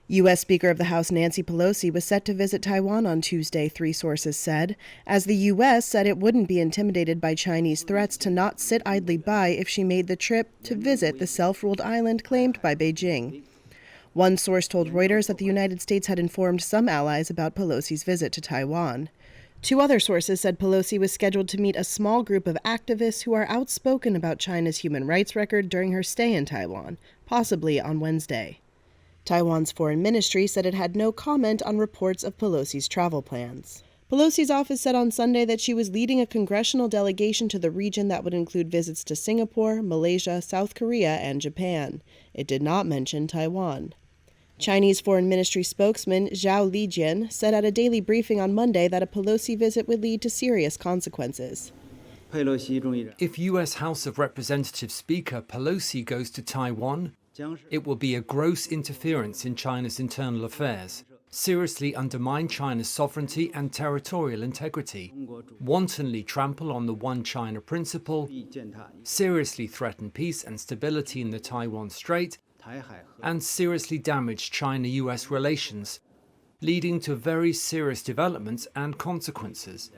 U.S. Speaker of the House Nancy Pelosi was set to visit Taiwan on Tuesday, 3 sources said, as the U.S. said it wouldn't be intimidated by Chinese threats to not sit idly by if she made the trip to visit the self-ruled island claimed by Beijing. One source told Reuters that the United States had informed some allies about Pelosi's visit to Taiwan. 2 other sources said Pelosi was scheduled to meet a small group of activists who are outspoken about China's human rights record during her stay in Taiwan, possibly on Wednesday. Taiwan's foreign ministry said it had no comment on reports of Pelosi's travel plans. Pelosi's office said on Sunday that she was leading a congressional delegation to the region that would include visits to Singapore, Malaysia, South Korea, and Japan. It did not mention Taiwan. Chinese Foreign Ministry spokesman Zhao Lijian said at a daily briefing on Monday that a Pelosi visit would lead to serious consequences. If U.S. House of Representatives Speaker Pelosi goes to Taiwan, it will be a gross interference in China's internal affairs, seriously undermine China's sovereignty and territorial integrity, wantonly trample on the One China principle, seriously threaten peace and stability in the Taiwan Strait, and seriously damage China-US relations, leading to very serious developments and consequences.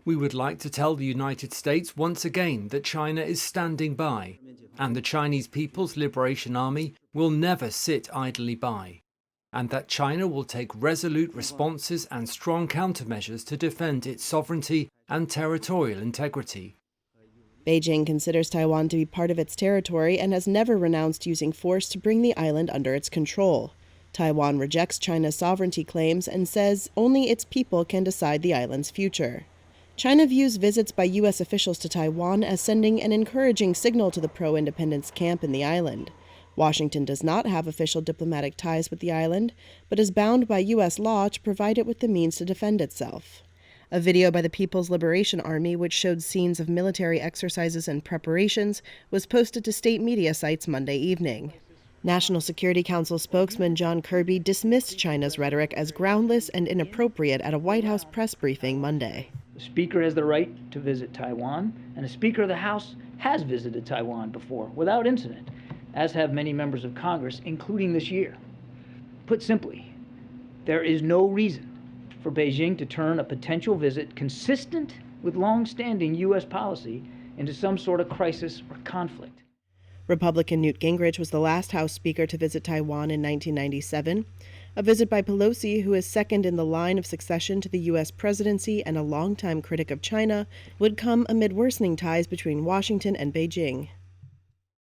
We would like to tell the United States once again that China is standing by, and the Chinese People's Liberation Army will never sit idly by, and that China will take resolute responses and strong countermeasures to defend its sovereignty and territorial integrity. Beijing considers Taiwan to be part of its territory and has never renounced using force to bring the island under its control. Taiwan rejects China's sovereignty claims and says only its people can decide the island's future. China views visits by U.S. officials to Taiwan as sending an encouraging signal to the pro-independence camp in the island. Washington does not have official diplomatic ties with the island, but is bound by U.S. law to provide it with the means to defend itself. A video by the People's Liberation Army, which showed scenes of military exercises and preparations, was posted to state media sites Monday evening. National Security Council spokesman John Kirby dismissed China's rhetoric as groundless and inappropriate at a White House press briefing Monday. The Speaker has the right to visit Taiwan, and the Speaker of the House has visited Taiwan before without incident, as have many members of Congress, including this year. Put simply, there is no reason for Beijing to turn a potential visit consistent with long-standing U.S. policy into some sort of crisis or conflict. Republican Newt Gingrich was the last House Speaker to visit Taiwan in 1997. A visit by Pelosi, who is second in the line of succession to the U.S. presidency and a longtime critic of China, would come amid worsening ties between Washington and Beijing.